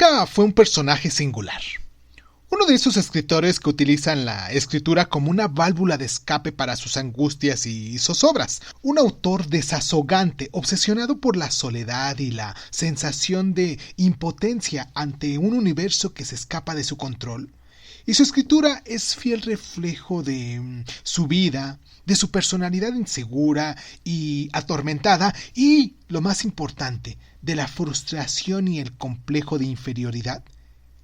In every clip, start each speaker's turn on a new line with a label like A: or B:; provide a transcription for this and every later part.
A: Kafka fue un personaje singular. Uno de esos escritores que utilizan la escritura como una válvula de escape para sus angustias y zozobras. Un autor desazogante, obsesionado por la soledad y la sensación de impotencia ante un universo que se escapa de su control. Y su escritura es fiel reflejo de su vida, de su personalidad insegura y atormentada y, lo más importante, de la frustración y el complejo de inferioridad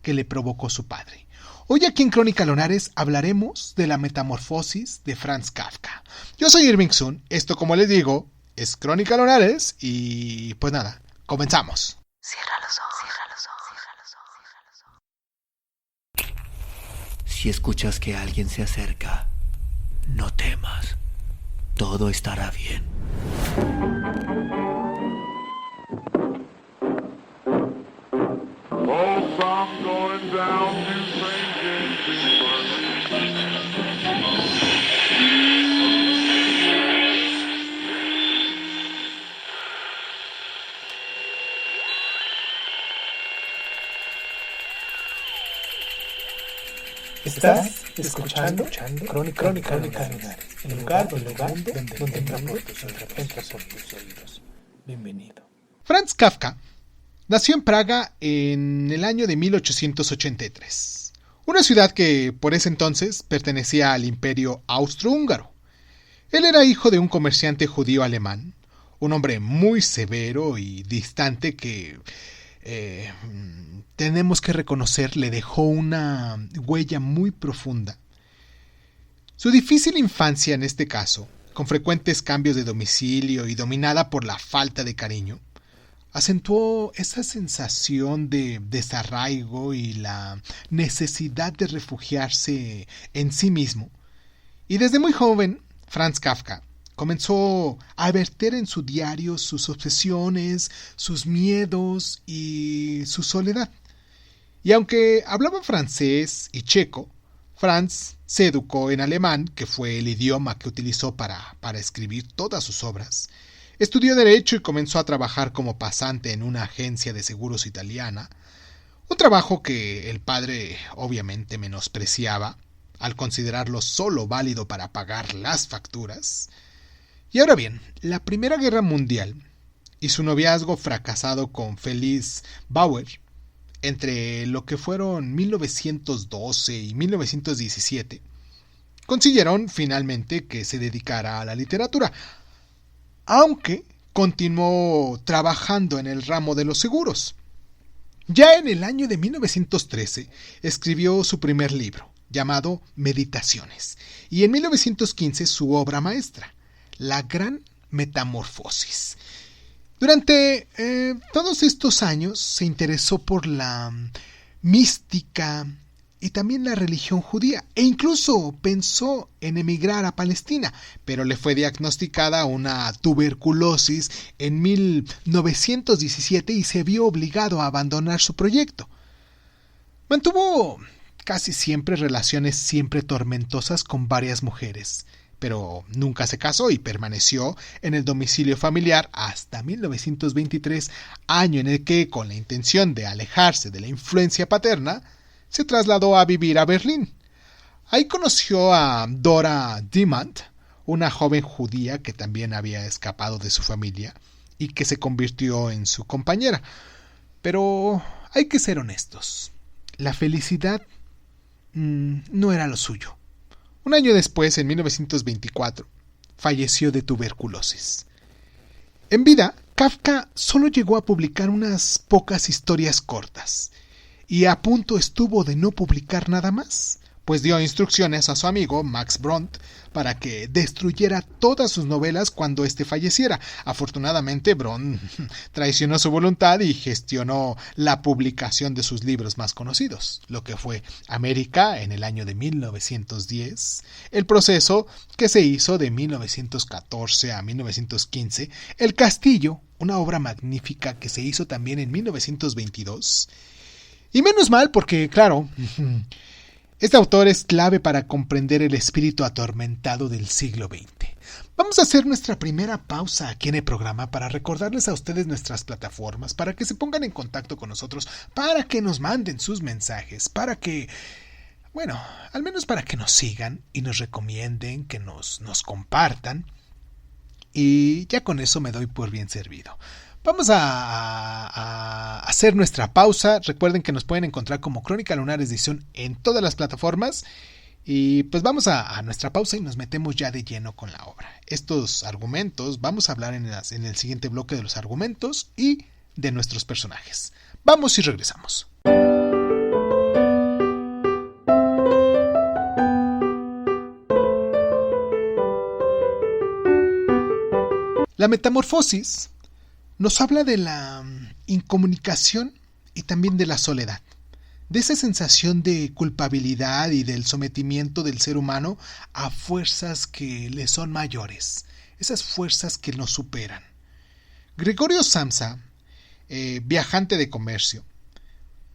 A: que le provocó su padre. Hoy aquí en Crónica Lunares hablaremos de la metamorfosis de Franz Kafka. Yo soy Irving Sun, esto como les digo es Crónica Lunares y pues nada, comenzamos.
B: Cierra los ojos, cierra los ojos, cierra los ojos.
C: Si escuchas que alguien se acerca, no temas, todo estará bien.
D: Estás escuchando Crónica Lunares, el lugar donde entra por tus oídos. Bienvenido.
A: Franz Kafka nació en Praga en el año de 1883, una ciudad que por ese entonces pertenecía al Imperio Austrohúngaro. Él era hijo de un comerciante judío alemán, un hombre muy severo y distante que tenemos que reconocer le dejó una huella muy profunda. Su difícil infancia en este caso, con frecuentes cambios de domicilio y dominada por la falta de cariño, acentuó esa sensación de desarraigo y la necesidad de refugiarse en sí mismo. Y desde muy joven, Franz Kafka comenzó a verter en su diario sus obsesiones, sus miedos y su soledad. Y aunque hablaba francés y checo, Franz se educó en alemán, que fue el idioma que utilizó para escribir todas sus obras. Estudió Derecho y comenzó a trabajar como pasante en una agencia de seguros italiana, un trabajo que el padre obviamente menospreciaba, al considerarlo solo válido para pagar las facturas. Y ahora bien, la Primera Guerra Mundial y su noviazgo fracasado con Felice Bauer, entre lo que fueron 1912 y 1917, consiguieron finalmente que se dedicara a la literatura, aunque continuó trabajando en el ramo de los seguros. Ya en el año de 1913 escribió su primer libro, llamado Meditaciones, y en 1915 su obra maestra, La Gran Metamorfosis. Durante todos estos años se interesó por la mística y también la religión judía, e incluso pensó en emigrar a Palestina, pero le fue diagnosticada una tuberculosis en 1917 y se vio obligado a abandonar su proyecto. Mantuvo casi siempre relaciones siempre tormentosas con varias mujeres, pero nunca se casó y permaneció en el domicilio familiar hasta 1923, año en el que, con la intención de alejarse de la influencia paterna, se trasladó a vivir a Berlín. Ahí conoció a Dora Diamant, una joven judía que también había escapado de su familia y que se convirtió en su compañera. Pero hay que ser honestos, la felicidad no era lo suyo. Un año después, en 1924, falleció de tuberculosis. En vida, Kafka solo llegó a publicar unas pocas historias cortas, y a punto estuvo de no publicar nada más, pues dio instrucciones a su amigo Max Brod para que destruyera todas sus novelas cuando éste falleciera. Afortunadamente, Brod traicionó su voluntad y gestionó la publicación de sus libros más conocidos, lo que fue América en el año de 1910, El Proceso, que se hizo de 1914 a 1915, El Castillo, una obra magnífica que se hizo también en 1922, y menos mal porque, claro, Este autor es clave para comprender el espíritu atormentado del siglo XX. Vamos a hacer nuestra primera pausa aquí en el programa para recordarles a ustedes nuestras plataformas, para que se pongan en contacto con nosotros, para que nos manden sus mensajes, para que, bueno, al menos para que nos sigan y nos recomienden, que nos compartan. Y ya con eso me doy por bien servido. Vamos a hacer nuestra pausa. Recuerden que nos pueden encontrar como Crónica Lunares Edición en todas las plataformas. Y pues vamos a nuestra pausa y nos metemos ya de lleno con la obra. Estos argumentos, vamos a hablar en el siguiente bloque de los argumentos y de nuestros personajes. Vamos y regresamos. La metamorfosis nos habla de la incomunicación y también de la soledad, de esa sensación de culpabilidad y del sometimiento del ser humano a fuerzas que le son mayores, esas fuerzas que nos superan. Gregorio Samsa, viajante de comercio,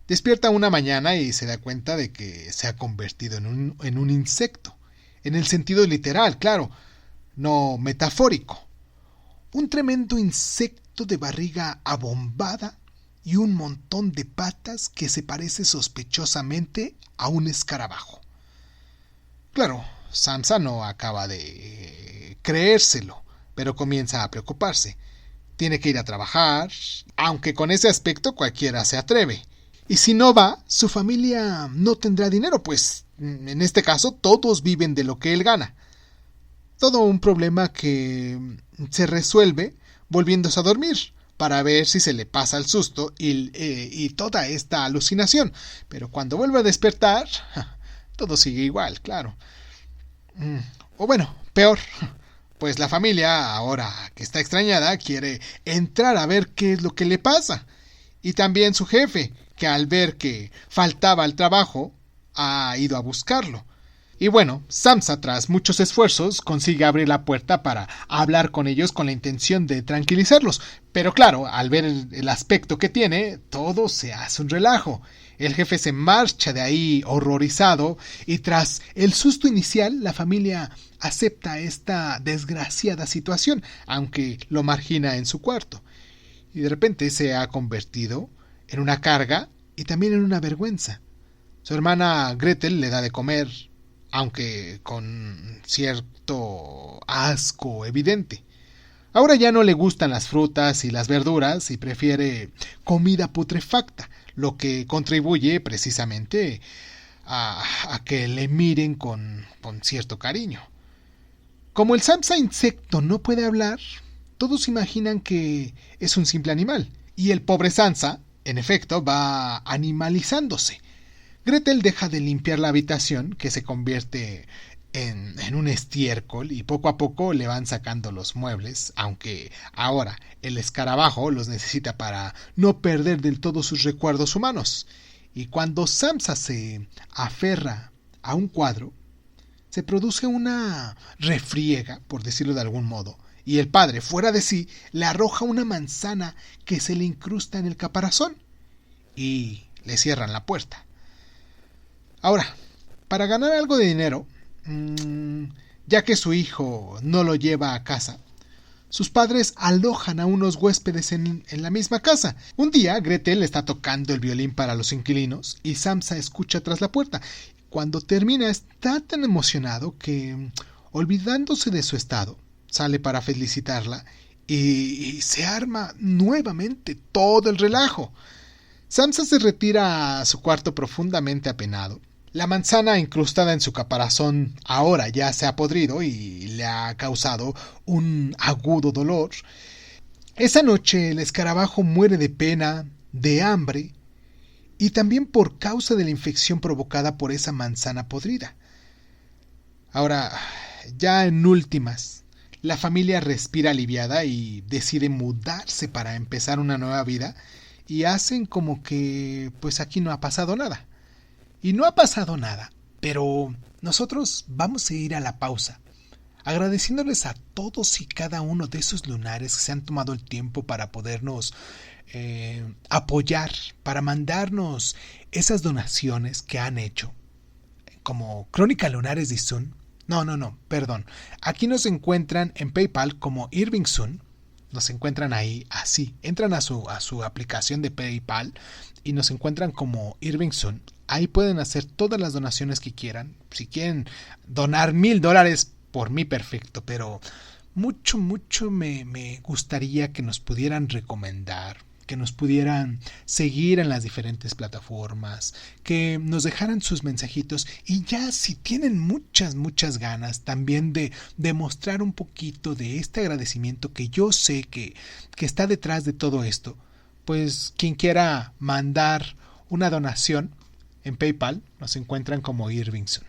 A: despierta una mañana y se da cuenta de que se ha convertido en un insecto, en el sentido literal, claro, no metafórico. Un tremendo insecto de barriga abombada y un montón de patas que se parece sospechosamente a un escarabajo. Claro, Samsa no acaba de creérselo, pero comienza a preocuparse. Tiene que ir a trabajar, aunque con ese aspecto cualquiera se atreve. Y si no va, su familia no tendrá dinero, pues en este caso todos viven de lo que él gana. Todo un problema que se resuelve volviéndose a dormir para ver si se le pasa el susto y toda esta alucinación. Pero cuando vuelve a despertar, todo sigue igual, claro. O bueno, peor, pues la familia, ahora que está extrañada, quiere entrar a ver qué es lo que le pasa. Y también su jefe, que al ver que faltaba al trabajo, ha ido a buscarlo. Y bueno, Samsa, tras muchos esfuerzos, consigue abrir la puerta para hablar con ellos con la intención de tranquilizarlos. Pero claro, al ver el aspecto que tiene, todo se hace un relajo. El jefe se marcha de ahí horrorizado y tras el susto inicial, la familia acepta esta desgraciada situación, aunque lo margina en su cuarto. Y de repente se ha convertido en una carga y también en una vergüenza. Su hermana Gretel le da de comer, aunque con cierto asco evidente. Ahora ya no le gustan las frutas y las verduras y prefiere comida putrefacta, lo que contribuye precisamente a que le miren con cierto cariño. Como el Samsa insecto no puede hablar, todos imaginan que es un simple animal, y el pobre Samsa, en efecto, va animalizándose. Gretel deja de limpiar la habitación, que se convierte en un estiércol, y poco a poco le van sacando los muebles, aunque ahora el escarabajo los necesita para no perder del todo sus recuerdos humanos. Y cuando Samsa se aferra a un cuadro, se produce una refriega, por decirlo de algún modo, y el padre, fuera de sí, le arroja una manzana que se le incrusta en el caparazón, y le cierran la puerta. Ahora, para ganar algo de dinero, ya que su hijo no lo lleva a casa, sus padres alojan a unos huéspedes en la misma casa. Un día, Gretel está tocando el violín para los inquilinos y Samsa escucha tras la puerta. Cuando termina, está tan emocionado que, olvidándose de su estado, sale para felicitarla y se arma nuevamente todo el relajo. Samsa se retira a su cuarto profundamente apenado. La manzana incrustada en su caparazón ahora ya se ha podrido y le ha causado un agudo dolor. Esa noche el escarabajo muere de pena, de hambre y también por causa de la infección provocada por esa manzana podrida. Ahora, ya en últimas, la familia respira aliviada y decide mudarse para empezar una nueva vida y hacen como que pues aquí no ha pasado nada. Y no ha pasado nada, pero nosotros vamos a ir a la pausa, agradeciéndoles a todos y cada uno de esos lunares que se han tomado el tiempo para podernos apoyar, para mandarnos esas donaciones que han hecho como Crónica Lunares de Sun. No, perdón. Aquí nos encuentran en PayPal como Irving Sun. Nos encuentran ahí así. Entran a su aplicación de PayPal y nos encuentran como Irving Sun. Ahí pueden hacer todas las donaciones que quieran. Si quieren donar $1,000 por mí, perfecto. Pero mucho me gustaría que nos pudieran recomendar, que nos pudieran seguir en las diferentes plataformas, que nos dejaran sus mensajitos y ya si tienen muchas ganas también de demostrar un poquito de este agradecimiento que yo sé que está detrás de todo esto, pues quien quiera mandar una donación en PayPal nos encuentran como Irvingson.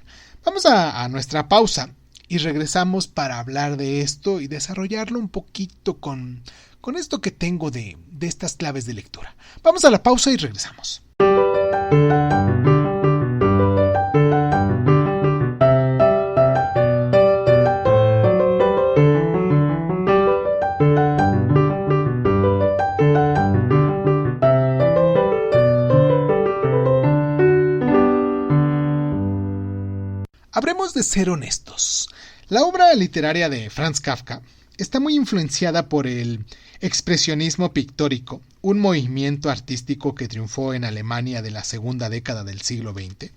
A: Vamos a nuestra pausa y regresamos para hablar de esto y desarrollarlo un poquito con esto que tengo de estas claves de lectura. Vamos a la pausa y regresamos. Habremos de ser honestos. La obra literaria de Franz Kafka está muy influenciada por el expresionismo pictórico, un movimiento artístico que triunfó en Alemania de la segunda década del siglo XX.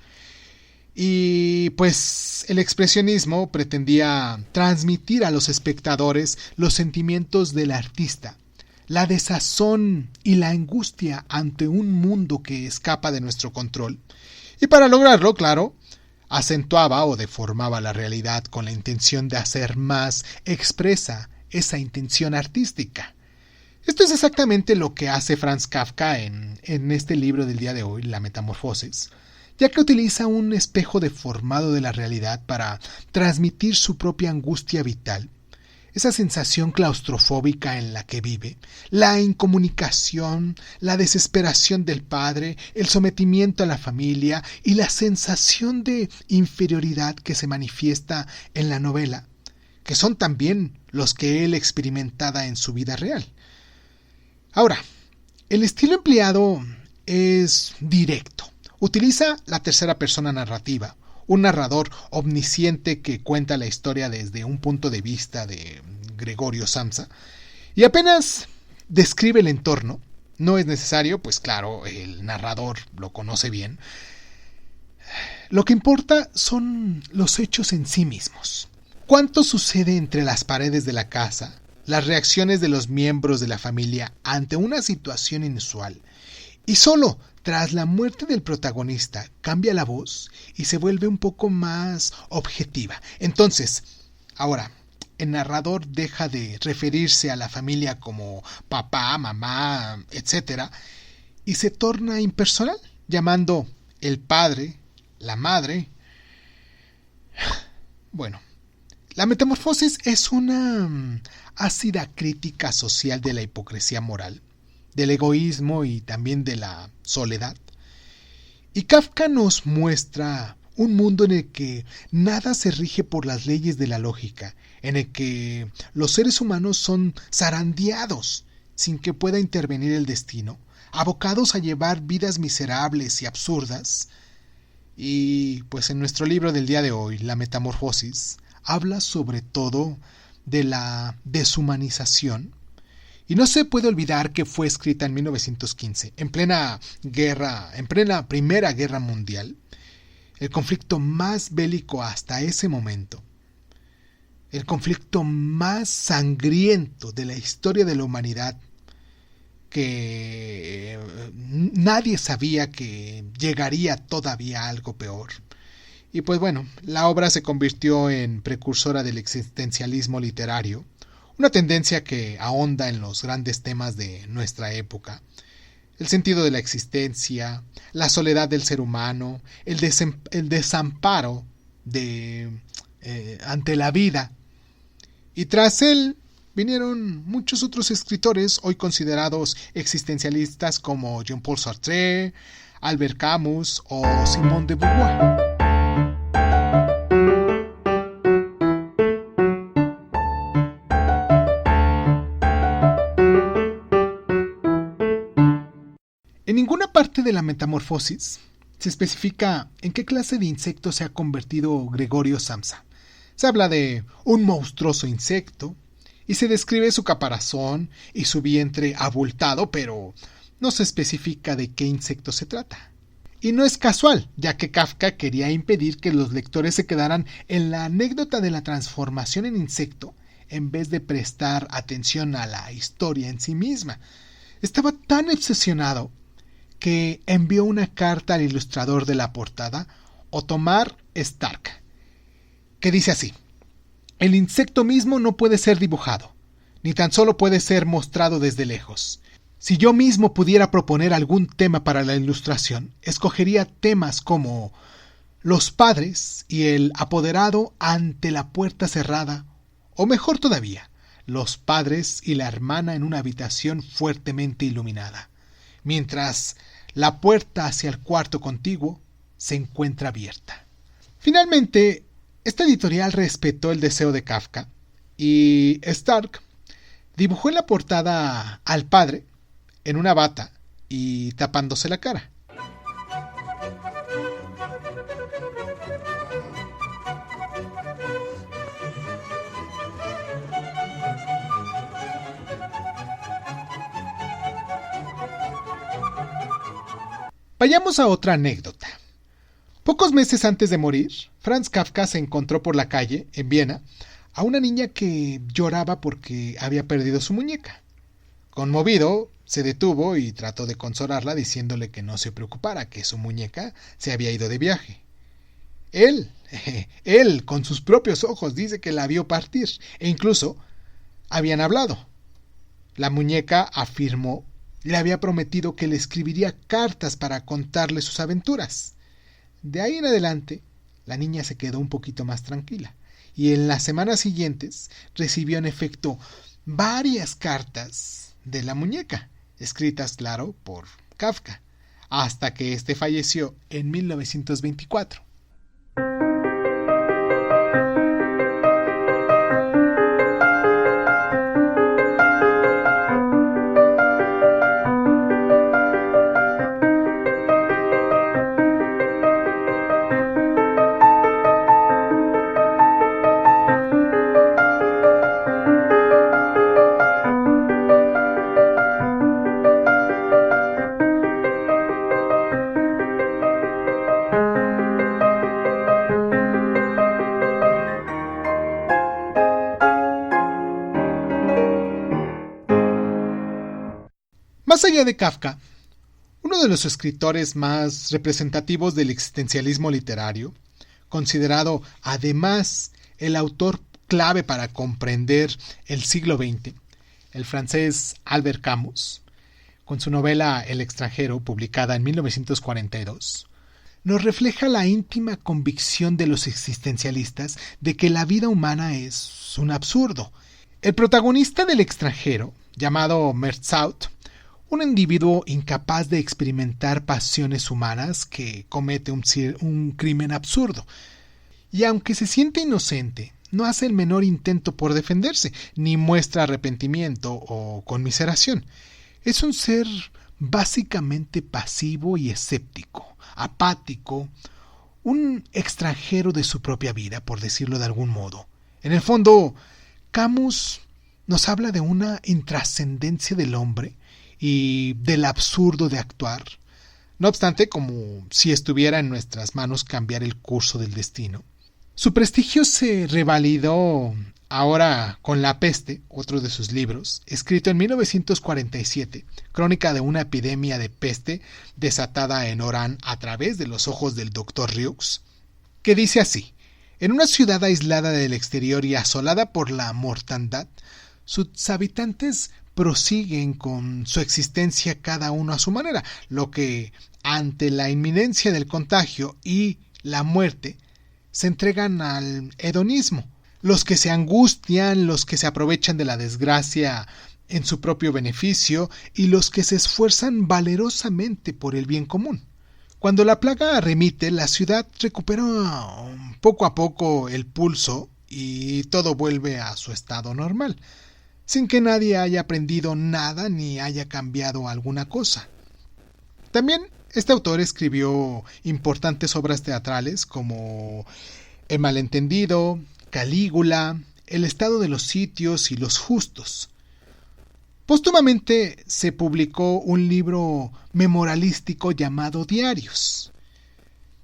A: Y pues el expresionismo pretendía transmitir a los espectadores los sentimientos del artista, la desazón y la angustia ante un mundo que escapa de nuestro control. Y para lograrlo, claro, acentuaba o deformaba la realidad con la intención de hacer más expresa esa intención artística. Esto es exactamente lo que hace Franz Kafka en este libro del día de hoy, La Metamorfosis, ya que utiliza un espejo deformado de la realidad para transmitir su propia angustia vital, esa sensación claustrofóbica en la que vive, la incomunicación, la desesperación del padre, el sometimiento a la familia y la sensación de inferioridad que se manifiesta en la novela, que son también los que él experimentaba en su vida real. Ahora, el estilo empleado es directo. Utiliza la tercera persona narrativa, un narrador omnisciente que cuenta la historia desde un punto de vista de Gregorio Samsa, y apenas describe el entorno. No es necesario, pues claro, el narrador lo conoce bien. Lo que importa son los hechos en sí mismos. ¿Cuánto sucede entre las paredes de la casa? Las reacciones de los miembros de la familia ante una situación inusual. Y solo tras la muerte del protagonista cambia la voz y se vuelve un poco más objetiva. Entonces, ahora, el narrador deja de referirse a la familia como papá, mamá, etc. y se torna impersonal, llamando el padre, la madre. Bueno, La Metamorfosis es una ácida crítica social de la hipocresía moral, del egoísmo y también de la soledad. Y Kafka nos muestra un mundo en el que nada se rige por las leyes de la lógica, en el que los seres humanos son zarandeados sin que pueda intervenir el destino, abocados a llevar vidas miserables y absurdas. Y pues en nuestro libro del día de hoy, La Metamorfosis, habla sobre todo de la deshumanización. Y no se puede olvidar que fue escrita en 1915, en plena Primera Guerra Mundial, el conflicto más bélico hasta ese momento, el conflicto más sangriento de la historia de la humanidad, que nadie sabía que llegaría todavía a algo peor. Y pues bueno, la obra se convirtió en precursora del existencialismo literario, una tendencia que ahonda en los grandes temas de nuestra época: el sentido de la existencia, la soledad del ser humano, el desamparo ante la vida. Y tras él vinieron muchos otros escritores hoy considerados existencialistas como Jean-Paul Sartre, Albert Camus o Simone de Beauvoir. En ninguna parte de La Metamorfosis se especifica en qué clase de insecto se ha convertido Gregorio Samsa. Se habla de un monstruoso insecto y se describe su caparazón y su vientre abultado, pero no se especifica de qué insecto se trata. Y no es casual, ya que Kafka quería impedir que los lectores se quedaran en la anécdota de la transformación en insecto en vez de prestar atención a la historia en sí misma. Estaba tan obsesionado que envió una carta al ilustrador de la portada, Ottomar Stark, que dice así: el insecto mismo no puede ser dibujado, ni tan solo puede ser mostrado desde lejos. Si yo mismo pudiera proponer algún tema para la ilustración, escogería temas como los padres y el apoderado ante la puerta cerrada, o mejor todavía, los padres y la hermana en una habitación fuertemente iluminada, mientras la puerta hacia el cuarto contiguo se encuentra abierta. Finalmente, esta editorial respetó el deseo de Kafka y Stark dibujó en la portada al padre en una bata y tapándose la cara. Vayamos a otra anécdota. Pocos meses antes de morir, Franz Kafka se encontró por la calle, en Viena, a una niña que lloraba porque había perdido su muñeca. Conmovido, se detuvo y trató de consolarla diciéndole que no se preocupara, que su muñeca se había ido de viaje. Él, con sus propios ojos, dice que la vio partir, e incluso habían hablado. La muñeca afirmó le había prometido que le escribiría cartas para contarle sus aventuras. De ahí en adelante, la niña se quedó un poquito más tranquila, y en las semanas siguientes recibió en efecto varias cartas de la muñeca, escritas, claro, por Kafka, hasta que éste falleció en 1924. Más allá de Kafka, uno de los escritores más representativos del existencialismo literario, considerado además el autor clave para comprender el siglo XX, el francés Albert Camus, con su novela El extranjero, publicada en 1942, nos refleja la íntima convicción de los existencialistas de que la vida humana es un absurdo. El protagonista del extranjero, llamado Merzaut, un individuo incapaz de experimentar pasiones humanas que comete un crimen absurdo. Y aunque se siente inocente, no hace el menor intento por defenderse, ni muestra arrepentimiento o conmiseración. Es un ser básicamente pasivo y escéptico, apático, un extranjero de su propia vida, por decirlo de algún modo. En el fondo, Camus nos habla de una intrascendencia del hombre y del absurdo de actuar, no obstante, como si estuviera en nuestras manos cambiar el curso del destino. Su prestigio se revalidó ahora con La peste, otro de sus libros, escrito en 1947, crónica de una epidemia de peste desatada en Orán a través de los ojos del Dr. Rieux, que dice así: en una ciudad aislada del exterior y asolada por la mortandad, sus habitantes prosiguen con su existencia cada uno a su manera, lo que, ante la inminencia del contagio y la muerte, se entregan al hedonismo. Los que se angustian, los que se aprovechan de la desgracia en su propio beneficio y los que se esfuerzan valerosamente por el bien común. Cuando la plaga remite, la ciudad recupera poco a poco el pulso y todo vuelve a su estado normal, sin que nadie haya aprendido nada ni haya cambiado alguna cosa. También Este autor escribió importantes obras teatrales como El malentendido, Calígula, El estado de los sitios y Los justos. Póstumamente se publicó un libro memorialístico llamado Diarios.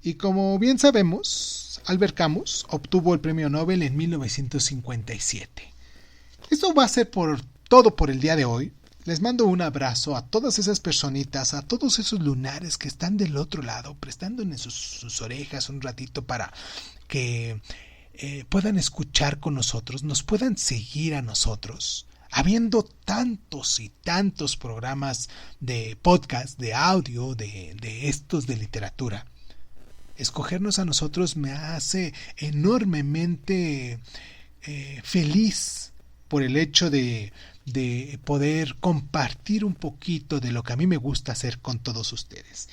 A: Y como bien sabemos, Albert Camus obtuvo el premio Nobel en 1957. Esto va a ser todo por el día de hoy. Les mando un abrazo a todas esas personitas, a todos esos lunares que están del otro lado, prestándoles sus orejas un ratito para que puedan escuchar con nosotros, nos puedan seguir a nosotros. Habiendo tantos y tantos programas de podcast, de audio, de estos de literatura, escogernos a nosotros me hace enormemente feliz por el hecho de poder compartir un poquito de lo que a mí me gusta hacer con todos ustedes.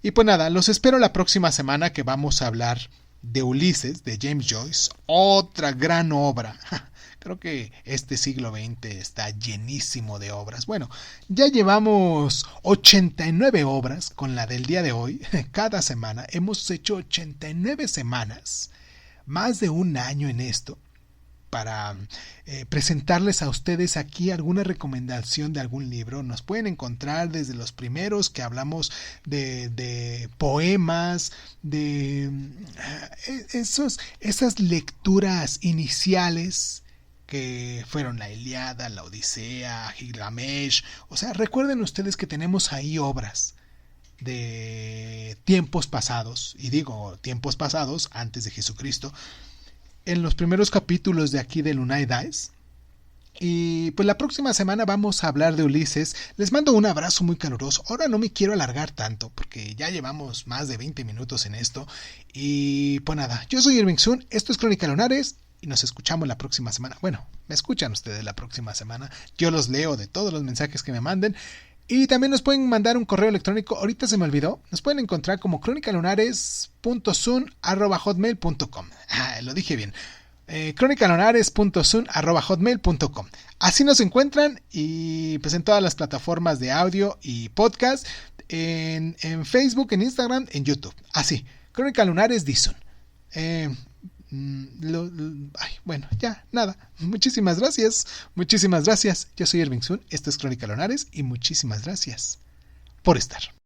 A: Y pues nada, los espero la próxima semana, que vamos a hablar de Ulises, de James Joyce, otra gran obra. Creo que este siglo XX está llenísimo de obras. Bueno, ya llevamos 89 obras con la del día de hoy. Cada semana hemos hecho 89 semanas, más de un año en esto, para presentarles a ustedes aquí alguna recomendación de algún libro. Nos pueden encontrar desde los primeros que hablamos de poemas, de esas lecturas iniciales que fueron la Ilíada, la Odisea, Gilgamesh. O sea, recuerden ustedes que tenemos ahí obras de tiempos pasados, y digo tiempos pasados antes de Jesucristo, en los primeros capítulos de aquí de Lunae Dice. Y pues la próxima semana vamos a hablar de Ulises. Les mando un abrazo muy caluroso. Ahora no me quiero alargar tanto porque ya llevamos más de 20 minutos en esto. Y pues nada, yo soy Irving Sun, esto es Crónica Lunares y nos escuchamos la próxima semana. Bueno, me escuchan ustedes la próxima semana. Yo los leo de todos los mensajes que me manden. Y también nos pueden mandar un correo electrónico. Ahorita se me olvidó. Nos pueden encontrar como cronicalunares.sun@hotmail.com. Lo dije bien. cronicalunares.sun@hotmail.com. Así nos encuentran, y pues en todas las plataformas de audio y podcast, en Facebook, en Instagram, en YouTube. Así, Crónica Lunares Dizun. Bueno, ya, nada. Muchísimas gracias. Yo soy Irving Sun, esto es Crónica Lunares, y muchísimas gracias por estar.